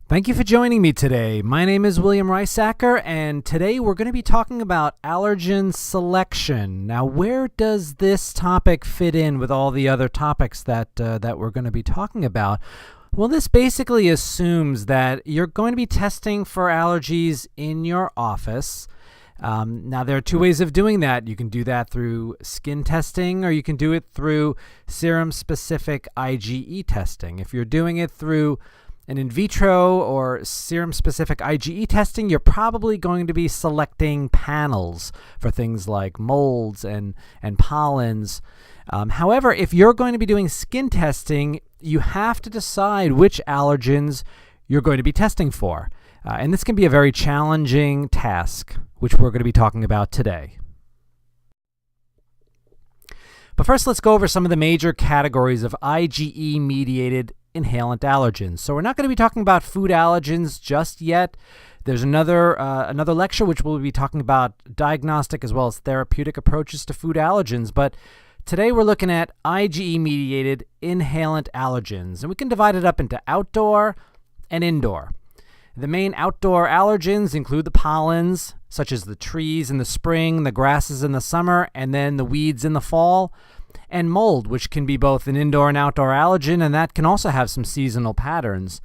Thank you for joining me today. My name is William Reisacker, and today we're going to be talking about allergen selection. Now, where does this topic fit in with all the other topics that we're going to be talking about? Well, this basically assumes that you're going to be testing for allergies in your office. Now, there are two ways of doing that. You can do that through skin testing, or you can do it through serum-specific IgE testing. If you're doing it through an in vitro or serum-specific IgE testing, you're probably going to be selecting panels for things like molds and pollens. However, if you're going to be doing skin testing, you have to decide which allergens you're going to be testing for. And this can be a very challenging task, which we're going to be talking about today. But first, let's go over some of the major categories of IgE-mediated inhalant allergens. So we're not going to be talking about food allergens just yet. There's another lecture which we'll be talking about diagnostic as well as therapeutic approaches to food allergens. But today we're looking at IgE-mediated inhalant allergens, and we can divide it up into outdoor and indoor. The main outdoor allergens include the pollens, such as the trees in the spring, the grasses in the summer, and then the weeds in the fall, and mold, which can be both an indoor and outdoor allergen, and that can also have some seasonal patterns.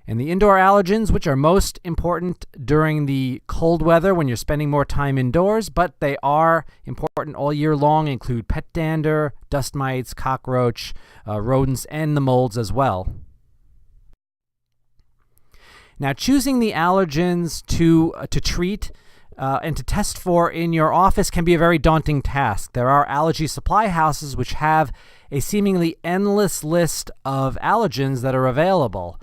And the indoor allergens, which are most important during the cold weather when you're spending more time indoors, but they are important all year long, include pet dander, dust mites, cockroach, rodents, and the molds as well. Now, choosing the allergens to treat and to test for in your office can be a very daunting task. There are allergy supply houses which have a seemingly endless list of allergens that are available.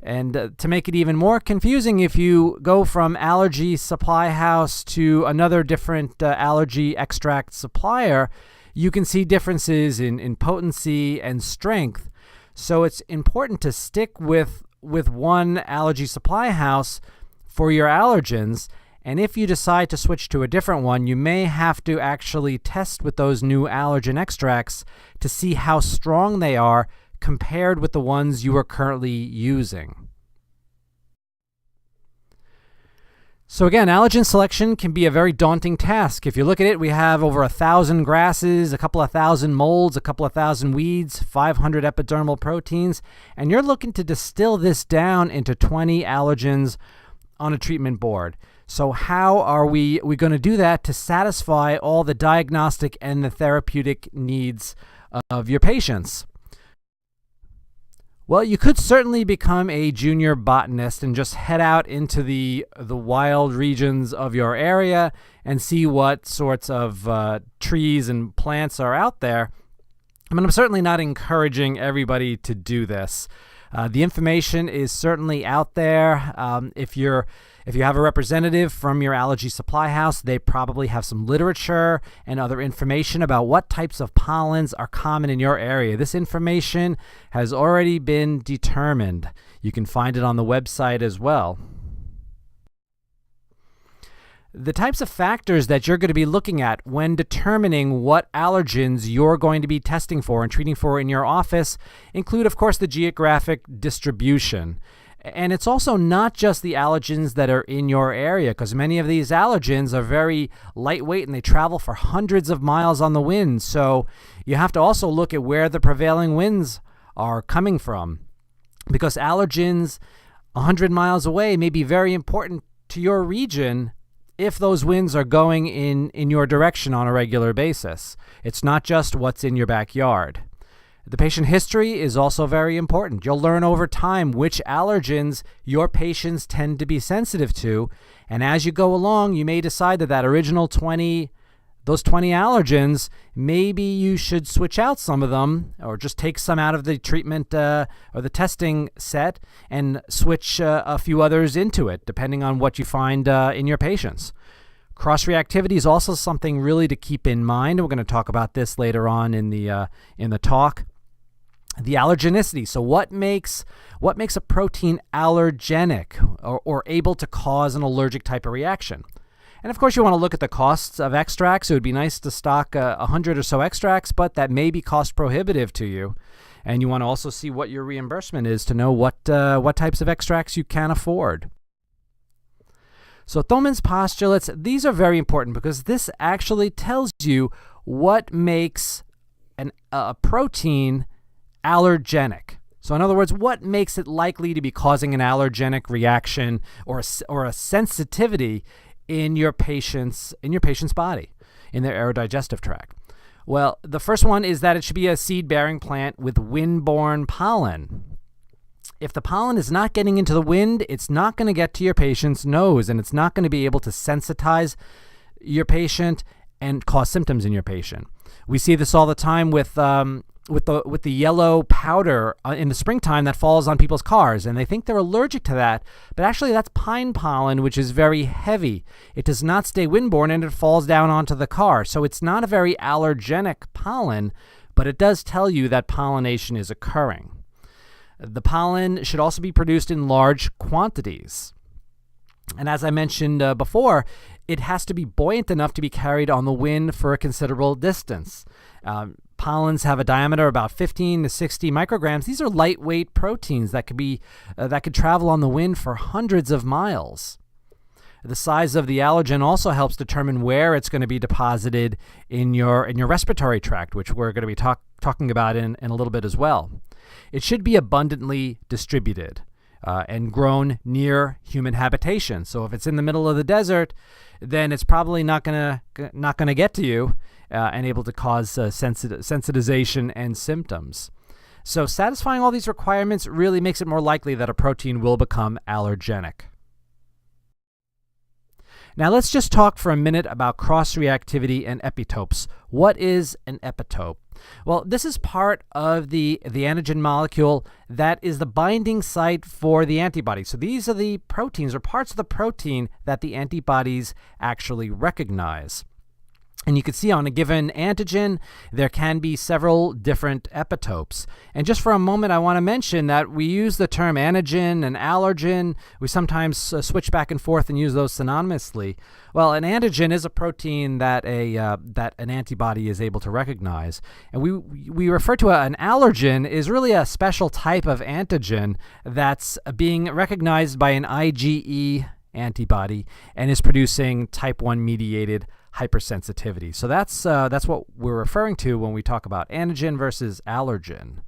And to make it even more confusing, if you go from allergy supply house to another different allergy extract supplier, you can see differences in potency and strength. So it's important to stick with one allergy supply house for your allergens. And if you decide to switch to a different one, you may have to actually test with those new allergen extracts to see how strong they are compared with the ones you are currently using. So again, allergen selection can be a very daunting task. If you look at it, we have over 1,000 grasses, a couple of thousand molds, a couple of thousand weeds, 500 epidermal proteins, and you're looking to distill this down into 20 allergens on a treatment board. So how are we going to do that to satisfy all the diagnostic and the therapeutic needs of your patients? Well, you could certainly become a junior botanist and just head out into the wild regions of your area and see what sorts of trees and plants are out there. I mean, I'm certainly not encouraging everybody to do this. The information is certainly out there. If you have a representative from your allergy supply house, they probably have some literature and other information about what types of pollens are common in your area. This information has already been determined. You can find it on the website as well. The types of factors that you're going to be looking at when determining what allergens you're going to be testing for and treating for in your office include, of course, the geographic distribution. And it's also not just the allergens that are in your area, because many of these allergens are very lightweight and they travel for hundreds of miles on the wind. So you have to also look at where the prevailing winds are coming from, because allergens 100 miles away may be very important to your region if those winds are going in your direction on a regular basis. It's not just what's in your backyard. The patient history is also very important. You'll learn over time which allergens your patients tend to be sensitive to, and as you go along, you may decide that those 20 allergens, maybe you should switch out some of them or just take some out of the treatment or the testing set and switch a few others into it, depending on what you find in your patients. Cross-reactivity is also something really to keep in mind. We're going to talk about this later on in the talk. The allergenicity. So what makes a protein allergenic or able to cause an allergic type of reaction? And of course, you want to look at the costs of extracts. It would be nice to stock 100 or so extracts, but that may be cost prohibitive to you. And you want to also see what your reimbursement is to know what types of extracts you can afford. So Thoman's postulates, these are very important because this actually tells you what makes a protein allergenic. So in other words, what makes it likely to be causing an allergenic reaction or a sensitivity in your patient's body, in their aerodigestive tract? Well, the first one is that it should be a seed-bearing plant with wind-borne pollen. If the pollen is not getting into the wind, it's not going to get to your patient's nose, and it's not going to be able to sensitize your patient and cause symptoms in your patient. We see this all the time with the yellow powder in the springtime that falls on people's cars, and they think they're allergic to that, but actually that's pine pollen, which is very heavy. It does not stay windborne, and it falls down onto the car. So it's not a very allergenic pollen, but it does tell you that pollination is occurring. The pollen should also be produced in large quantities. And as I mentioned before, it has to be buoyant enough to be carried on the wind for a considerable distance. Pollens have a diameter about 15 to 60 micrograms. These are lightweight proteins that could travel on the wind for hundreds of miles. The size of the allergen also helps determine where it's going to be deposited in your respiratory tract, which we're going to be talking about in a little bit as well. It should be abundantly distributed and grown near human habitation. So if it's in the middle of the desert, then it's probably not going to get to you and able to cause sensitization and symptoms. So satisfying all these requirements really makes it more likely that a protein will become allergenic. Now let's just talk for a minute about cross-reactivity and epitopes. What is an epitope? Well, this is part of the antigen molecule that is the binding site for the antibody. So these are the proteins or parts of the protein that the antibodies actually recognize. And you can see on a given antigen, there can be several different epitopes. And just for a moment, I want to mention that we use the term antigen and allergen. We sometimes switch back and forth and use those synonymously. Well, an antigen is a protein that an antibody is able to recognize. And we refer to an allergen is really a special type of antigen that's being recognized by an IgE antibody and is producing type 1 mediated hypersensitivity. So that's what we're referring to when we talk about antigen versus allergen.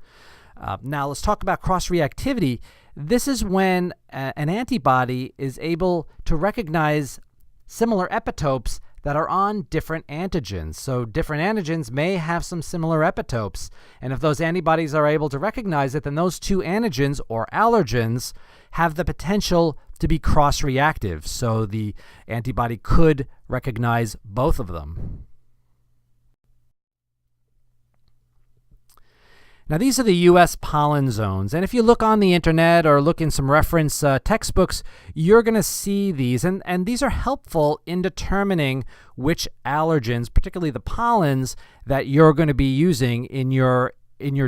Now let's talk about cross-reactivity. This is when an antibody is able to recognize similar epitopes that are on different antigens. So different antigens may have some similar epitopes, and if those antibodies are able to recognize it, then those two antigens or allergens have the potential to be cross-reactive. So the antibody could recognize both of them. Now these are the U.S. pollen zones, and if you look on the internet or look in some reference textbooks, you're going to see these, and these are helpful in determining which allergens, particularly the pollens, that you're going to be using in your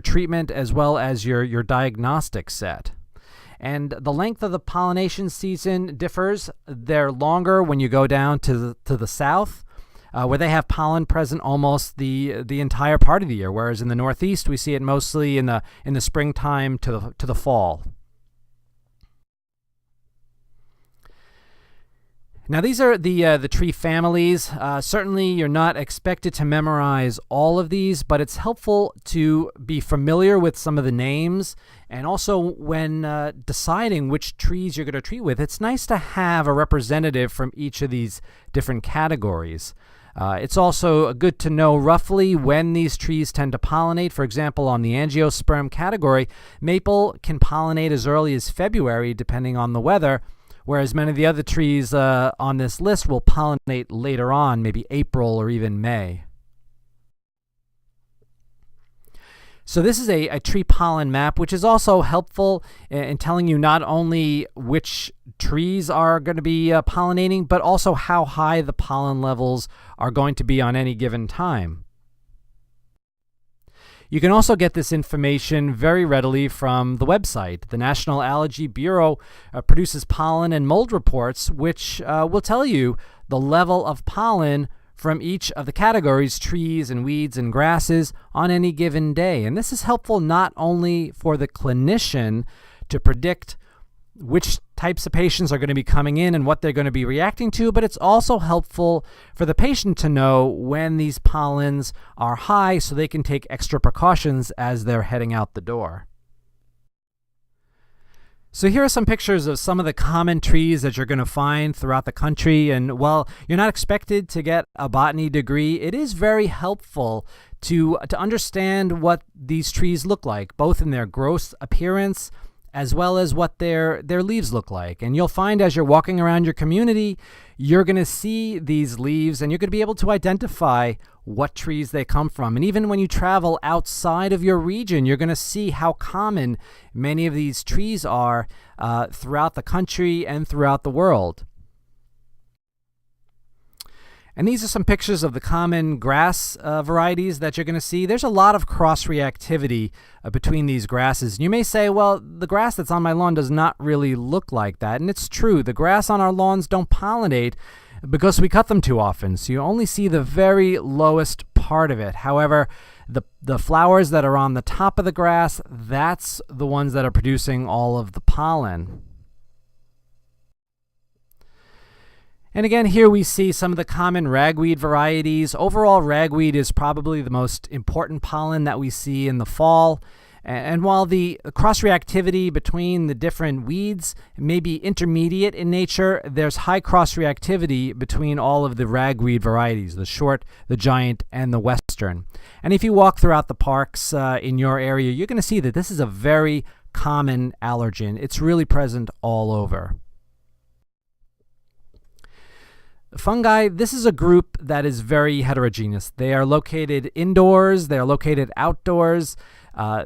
treatment as well as your diagnostic set. And the length of the pollination season differs. They're longer when you go down to the south, where they have pollen present almost the entire part of the year, whereas in the Northeast we see it mostly in the springtime to the fall. Now these are the tree families. Certainly you're not expected to memorize all of these, but it's helpful to be familiar with some of the names, and also when deciding which trees you're going to treat with, it's nice to have a representative from each of these different categories. It's also good to know roughly when these trees tend to pollinate. For example, on the angiosperm category, maple can pollinate as early as February depending on the weather, whereas many of the other trees on this list will pollinate later on, maybe April or even May. So this is a tree pollen map, which is also helpful in telling you not only which trees are going to be pollinating, but also how high the pollen levels are going to be on any given time. You can also get this information very readily from the website. The National Allergy Bureau produces pollen and mold reports, which will tell you the level of pollen from each of the categories, trees and weeds and grasses, on any given day. And this is helpful not only for the clinician to predict which types of patients are going to be coming in and what they're going to be reacting to, but it's also helpful for the patient to know when these pollens are high so they can take extra precautions as they're heading out the door. So here are some pictures of some of the common trees that you're going to find throughout the country. And while you're not expected to get a botany degree, it is very helpful to understand what these trees look like, both in their gross appearance as well as what their leaves look like. And you'll find as you're walking around your community, you're going to see these leaves and you're going to be able to identify what trees they come from. And even when you travel outside of your region, you're going to see how common many of these trees are throughout the country and throughout the world. And these are some pictures of the common grass varieties that you're going to see. There's a lot of cross-reactivity between these grasses. You may say, well, the grass that's on my lawn does not really look like that. And it's true. The grass on our lawns don't pollinate because we cut them too often. So you only see the very lowest part of it. However, the flowers that are on the top of the grass, that's the ones that are producing all of the pollen. And again, here we see some of the common ragweed varieties. Overall, ragweed is probably the most important pollen that we see in the fall. And while the cross-reactivity between the different weeds may be intermediate in nature, there's high cross-reactivity between all of the ragweed varieties, the short, the giant, and the western. And if you walk throughout the parks in your area, you're going to see that this is a very common allergen. It's really present all over. Fungi, this is a group that is very heterogeneous. They are located indoors, they are located outdoors,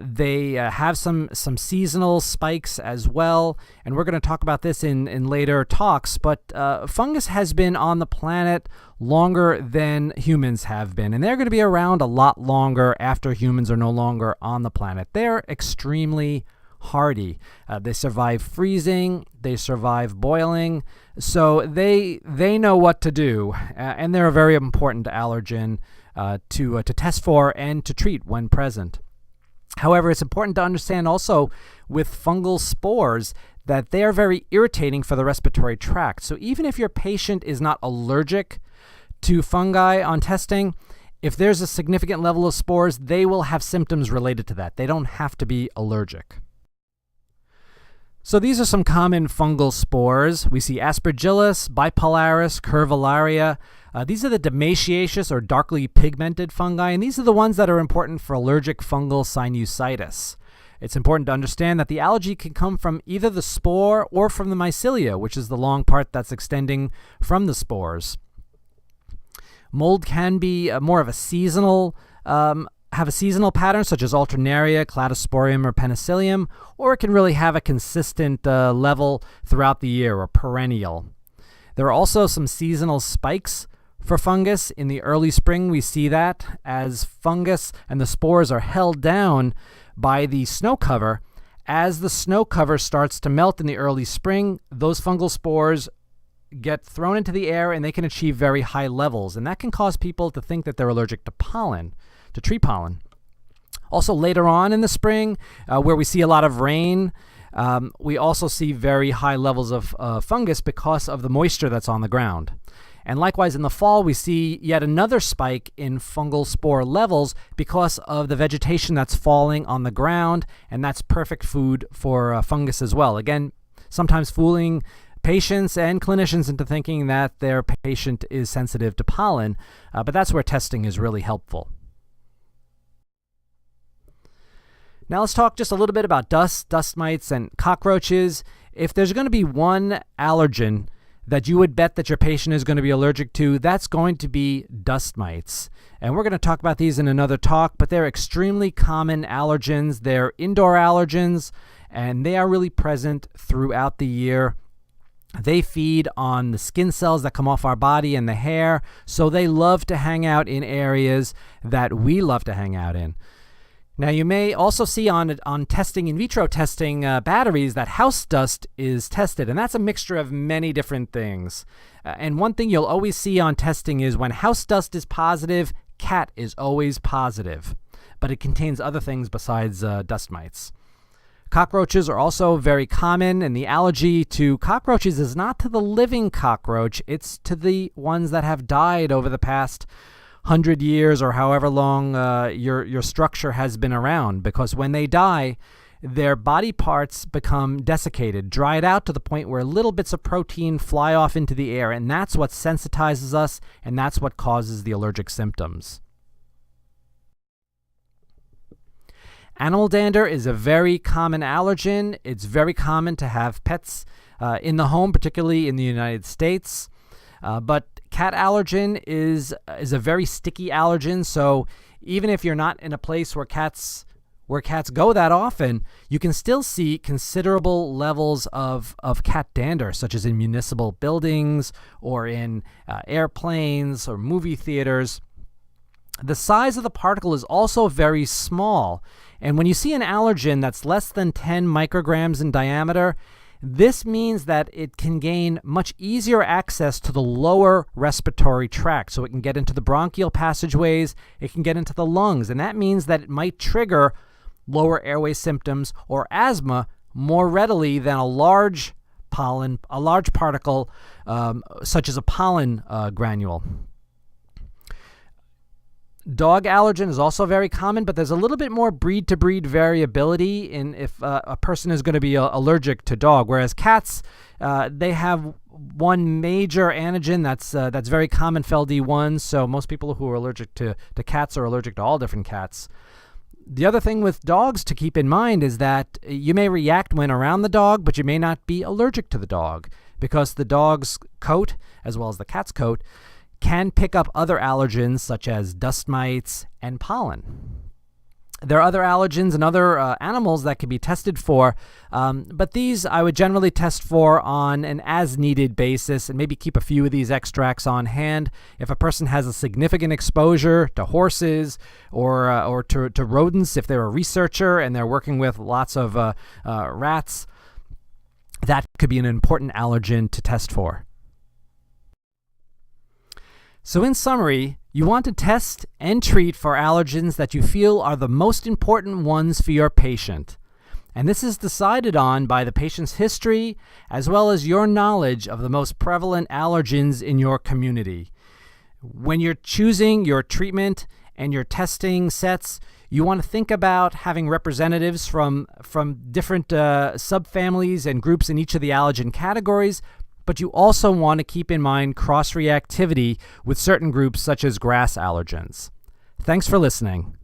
they have some seasonal spikes as well, and we're going to talk about this in later talks, but fungus has been on the planet longer than humans have been, and they're going to be around a lot longer after humans are no longer on the planet. They're extremely hardy. They survive freezing, they survive boiling, so they know what to do, and they're a very important allergen to test for and to treat when present. However, it's important to understand also with fungal spores that they are very irritating for the respiratory tract. So even if your patient is not allergic to fungi on testing, if there's a significant level of spores, they will have symptoms related to that. They don't have to be allergic. So these are some common fungal spores. We see Aspergillus, Bipolaris, Curvularia. These are the demaciaceous or darkly pigmented fungi, and these are the ones that are important for allergic fungal sinusitis. It's important to understand that the allergy can come from either the spore or from the mycelia, which is the long part that's extending from the spores. Mold can be more of a seasonal have a seasonal pattern, such as Alternaria, Cladosporium, or Penicillium, or it can really have a consistent level throughout the year, or perennial. There are also some seasonal spikes for fungus. In the early spring, we see that as fungus and the spores are held down by the snow cover. As the snow cover starts to melt in the early spring, those fungal spores get thrown into the air and they can achieve very high levels, and that can cause people to think that they're allergic to pollen, to tree pollen. Also later on in the spring, where we see a lot of rain, we also see very high levels of fungus because of the moisture that's on the ground. And likewise in the fall, we see yet another spike in fungal spore levels because of the vegetation that's falling on the ground, and that's perfect food for fungus as well. Again, sometimes fooling patients and clinicians into thinking that their patient is sensitive to pollen, but that's where testing is really helpful. Now let's talk just a little bit about dust mites, and cockroaches. If there's going to be one allergen that you would bet that your patient is going to be allergic to, that's going to be dust mites. And we're going to talk about these in another talk, but they're extremely common allergens. They're indoor allergens, and they are really present throughout the year. They feed on the skin cells that come off our body and the hair, so they love to hang out in areas that we love to hang out in. Now, you may also see on testing, in vitro testing batteries, that house dust is tested, and that's a mixture of many different things. And one thing you'll always see on testing is when house dust is positive, cat is always positive, but it contains other things besides dust mites. Cockroaches are also very common, and the allergy to cockroaches is not to the living cockroach, it's to the ones that have died over the past 100 years or however long your structure has been around, because when they die, their body parts become desiccated, dried out to the point where little bits of protein fly off into the air, and that's what sensitizes us, and that's what causes the allergic symptoms. Animal dander is a very common allergen. It's very common to have pets in the home, particularly in the United States. But cat allergen is a very sticky allergen, so even if you're not in a place where cats go that often, you can still see considerable levels of cat dander, such as in municipal buildings or in airplanes or movie theaters. The size of the particle is also very small, and when you see an allergen that's less than 10 micrograms in diameter, this means that it can gain much easier access to the lower respiratory tract. So it can get into the bronchial passageways, it can get into the lungs, and that means that it might trigger lower airway symptoms or asthma more readily than a large particle such as a pollen granule. Dog allergen is also very common, but there's a little bit more breed-to-breed variability in if a person is going to be allergic to dog, whereas cats, they have one major antigen that's very common, FeLD1, so most people who are allergic to cats are allergic to all different cats. The other thing with dogs to keep in mind is that you may react when around the dog, but you may not be allergic to the dog, because the dog's coat, as well as the cat's coat, can pick up other allergens such as dust mites and pollen. There are other allergens and other animals that can be tested for, but these I would generally test for on an as-needed basis and maybe keep a few of these extracts on hand. If a person has a significant exposure to horses or to rodents, if they're a researcher and they're working with lots of rats, that could be an important allergen to test for. So in summary, you want to test and treat for allergens that you feel are the most important ones for your patient. And this is decided on by the patient's history as well as your knowledge of the most prevalent allergens in your community. When you're choosing your treatment and your testing sets, you want to think about having representatives from different subfamilies and groups in each of the allergen categories, but you also want to keep in mind cross-reactivity with certain groups such as grass allergens. Thanks for listening.